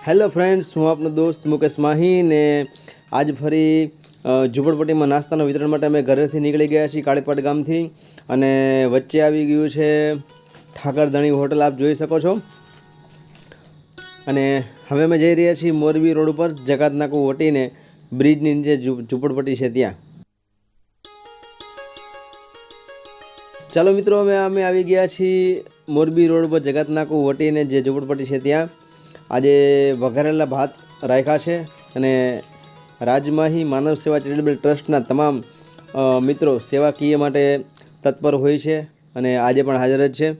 Hello friends, हूँ आपनो दोस्त मुकेश माही ने आज फरी झूंपड़पट्टी में नास्ता वितरण माटे अमे घरेथी निकली गया छीए काळीपाट गामथी अने वच्चे आवी गयुं छे ठाकरधणी होटल। आप जोई शको छो। अने हवे अमे जई रह्या छीए मोरबी रोड पर जकात नाकु वटीने ब्रिजनी नीचे झूंपड़पट्टी छे त्यां। चलो मित्रों, अमे आवी गया छीए मोरबी रोड पर जकात नाकु वटीने जे झूंपड़पट्टी छे त्यां। आजे वघारेला भात राख्या छे अने राजमाही मानव सेवा चेरिटेबल ट्रस्टना तमाम मित्रों सेवाकीय माटे तत्पर होय छे अने आजे पण हाजर ज छे।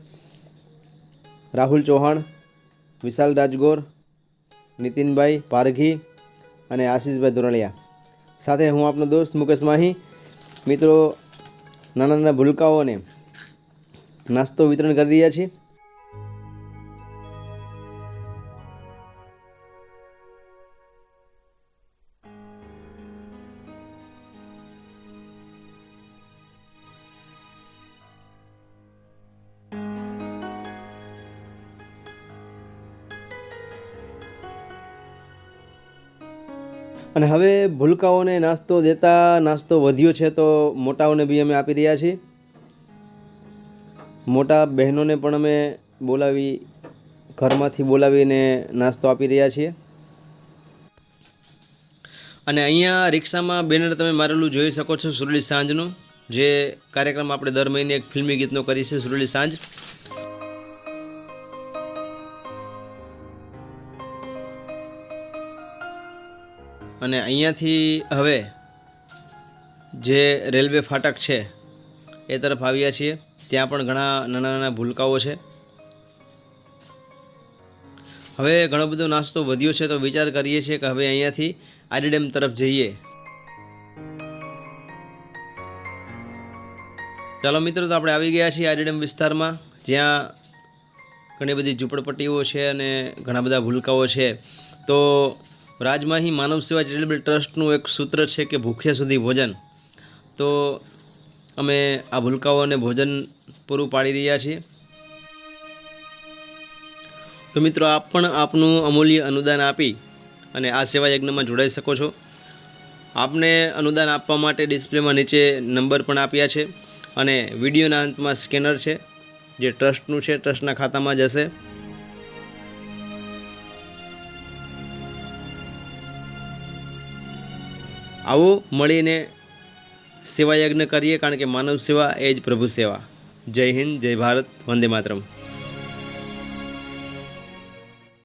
राहुल चौहान, विशाल राजगोर, नितिन भाई पारघी अने आशीष भाई दुरालिया साथे हूँ आपनो दोस्त मुकेश माही। मित्रों नाना नाना भूलकाओने नास्तो वितरण करी रह्या छीए। અને હવે ભૂલકાઓને નાસ્તો દેતા નાસ્તો વધ્યો છે તો મોટાઓને બી અમે આપી રહ્યા છીએ। મોટા બહેનોને પણ અમે બોલાવી ઘરમાંથી બોલાવીને નાસ્તો આપી રહ્યા છીએ। અને અહીંયા રિક્ષામાં બેનર તમે મારેલું જોઈ શકો છો સુરલી સાંજનું, જે કાર્યક્રમ આપણે દર મહિને એક ફિલ્મી ગીતનો કરી છે સુરલી સાંજ। અને અહીંયાથી હવે જે રેલવે ફાટક છે એ તરફ આવ્યા છીએ। ત્યાં પણ ઘણા નાના નાના ભૂલકાઓ છે। હવે ઘણો બધો નાસ્તો વધ્યો છે તો વિચાર કરીએ છીએ કે હવે અહીંયાથી આરડી ડેમ તરફ જઈએ। ચાલો મિત્રો, તો આપણે આવી ગયા છીએ આરડી ડેમ વિસ્તારમાં, જ્યાં ઘણી બધી ઝૂંપડપટ્ટીઓ છે અને ઘણા બધા ભૂલકાઓ છે। તો राजमाही मानव सेवा चेरिटेबल ट्रस्टનું एक सूत्र है कि भूख्या सुधी भोजन। तो अमे आ भूलकाओने भोजन पूरुं पाड़ी रह्या छीए। तो मित्रों, आप पण आपनुं अमूल्य अनुदान आपी अने आ सेवा यज्ञमां जोड़ाई शको छो। आपने अनुदान आपवा माटे डिस्प्लेमां नीचे नंबर पण आप्या छे अने विडियोना अंतमां स्केनर छे जे ट्रस्टनुं छे, ट्रस्टना खातामां जशे। आओ मळीने सेवा यज्ञ करिए, कारण के मानव सेवा ए ज प्रभु सेवा। जय हिंद, जय भारत, वंदे मातरम।